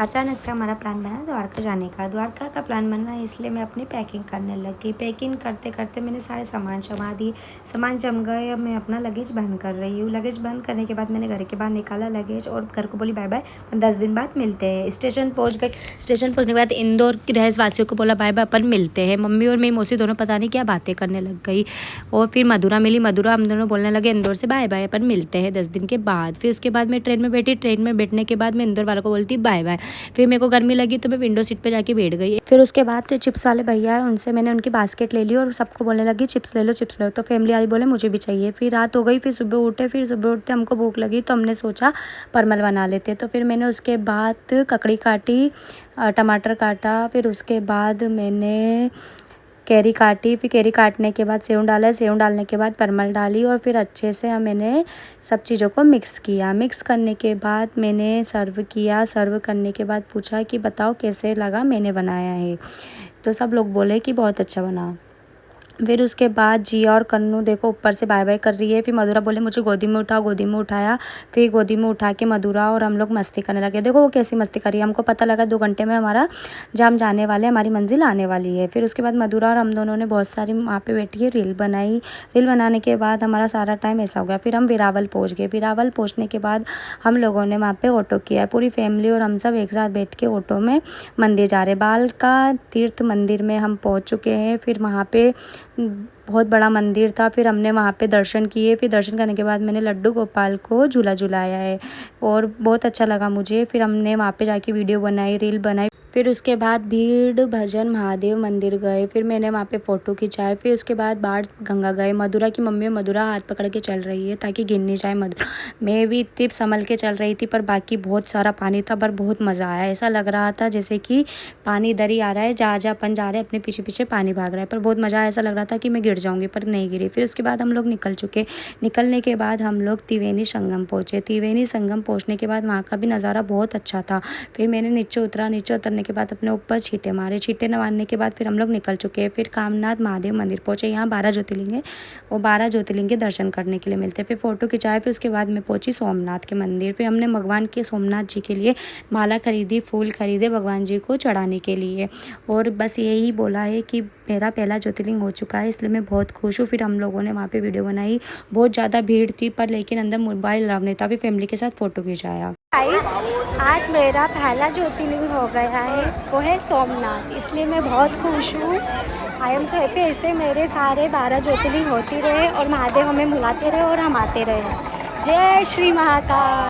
अचानक से हमारा प्लान बना द्वारका जाने का। द्वारका का प्लान बना इसलिए मैं अपनी पैकिंग करने लगी। पैकिंग करते करते मैंने सारे सामान जमा दिए। सामान जम गए। अब मैं अपना लगेज बंद कर रही हूँ। लगेज बंद करने के बाद मैंने घर के बाहर निकाला लगेज और घर को बोली बाय बाय, 10 दिन बाद मिलते हैं। स्टेशन पहुँच गई। स्टेशन पहुँचने के बाद इंदौर के रहवासियों को बोला बाय बाय, अपन मिलते हैं। मम्मी और मेरी मौसी दोनों पता नहीं क्या बातें करने लग गई। और फिर मधुरा मिली। मधुरा हम दोनों बोलने लगे इंदौर से बाय बाय, अपन मिलते हैं 10 दिन के बाद। फिर उसके बाद मैं ट्रेन में बैठी। ट्रेन में बैठने के बाद मैं इंदौर वालों को बोलती बाय बाय। फिर मेरे को गर्मी लगी तो मैं विंडो सीट पे जाके बैठ गई। फिर उसके बाद चिप्स वाले भैया है, उनसे मैंने उनकी बास्केट ले ली और सबको बोलने लगी चिप्स ले लो चिप्स ले लो। तो फैमिली वाली बोले मुझे भी चाहिए। फिर रात हो गई। फिर सुबह उठे। फिर सुबह उठते हमको भूख लगी तो हमने सोचा परमल बना लेते। तो फिर मैंने उसके बाद ककड़ी काटी, टमाटर काटा। फिर उसके बाद मैंने कैरी काटी। फिर कैरी काटने के बाद सेव डाला। सेव डालने के बाद परमल डाली और फिर अच्छे से मैंने सब चीज़ों को मिक्स किया। मिक्स करने के बाद मैंने सर्व किया। सर्व करने के बाद पूछा कि बताओ कैसे लगा, मैंने बनाया है। तो सब लोग बोले कि बहुत अच्छा बना। फिर उसके बाद जिया और कन्नू देखो ऊपर से बाय बाय कर रही है। फिर मधुरा बोले मुझे गोदी में उठाओ। गोदी में उठाया। फिर गोदी में उठा के मधुरा और हम लोग मस्ती करने लगे। देखो वो कैसी मस्ती करी। हमको पता लगा 2 घंटे में हमारा जाम जाने वाले, हमारी मंजिल आने वाली है। फिर उसके बाद मधुरा और हम दोनों ने बहुत सारी वहाँ पे बैठ के रील बनाई। रील बनाने के बाद हमारा सारा टाइम ऐसा हो गया। फिर हम वेरावल पहुँच गए। वेरावल पहुँचने के बाद हम लोगों ने वहाँ पर ऑटो किया। पूरी फैमिली और हम सब एक साथ बैठ के ऑटो में मंदिर जा रहे। बाल का तीर्थ मंदिर में हम पहुँच चुके हैं। फिर वहाँ पे बहुत बड़ा मंदिर था। फिर हमने वहाँ पे दर्शन किए। फिर दर्शन करने के बाद मैंने लड्डू गोपाल को झूला झुलाया है और बहुत अच्छा लगा मुझे। फिर हमने वहाँ पे जाके वीडियो बनाई, रील बनाई। फिर उसके बाद भीड़ भजन महादेव मंदिर गए। फिर मैंने वहाँ पे फ़ोटो खिंचाए। फिर उसके बाद बाढ़ गंगा गए। मधुरा की मम्मी मधुरा हाथ पकड़ के चल रही है ताकि गिर नहीं जाए मधुरा। मैं भी इतनी संभल के चल रही थी पर बाकी बहुत सारा पानी था। पर बहुत मज़ा आया। ऐसा लग रहा था जैसे कि पानी इधर ही आ रहा है, जहाँ जहाँ अपन जा रहे हैं अपने पीछे पीछे पानी भाग रहा है। पर बहुत मज़ा आया। ऐसा लग रहा था कि मैं गिर जाऊँगी पर नहीं गिरी। फिर उसके बाद हम लोग निकल चुके। निकलने के बाद हम लोग त्रिवेणी संगम पहुँचे। त्रिवेणी संगम पहुँचने के बाद वहाँ का भी नज़ारा बहुत अच्छा था। फिर मैंने नीचे उतरा। नीचे उतरने के बाद अपने ऊपर छींटे मारे। छींटे मारने के बाद फिर हम लोग निकल चुके हैं। फिर कामनाथ महादेव मंदिर पहुँचे। यहाँ 12 ज्योतिर्लिंग है और 12 ज्योतिर्लिंग के दर्शन करने के लिए मिलते हैं। फिर फ़ोटो खिंचाए। फिर उसके बाद मैं पहुँची सोमनाथ के मंदिर। फिर हमने भगवान के सोमनाथ जी के लिए माला खरीदी, फूल खरीदे भगवान जी को चढ़ाने के लिए। और बस यही बोला है कि मेरा पहला ज्योतिर्लिंग हो चुका है, इसलिए मैं बहुत खुश हूँ। फिर हम लोगों ने वहाँ पे वीडियो बनाई। बहुत ज़्यादा भीड़ थी पर लेकिन अंदर मोबाइल अलाउ नहीं था। फिर फैमिली के साथ फ़ोटो खिंचाया। गाइस, आज मेरा पहला ज्योतिर्लिंग हो गया है, वो है सोमनाथ। इसलिए मैं बहुत खुश हूँ। I am so happy. ऐसे मेरे सारे 12 ज्योतिर्लिंग होती रहे और महादेव हमें बुलाते रहे और हम आते रहे। जय श्री महाकाल।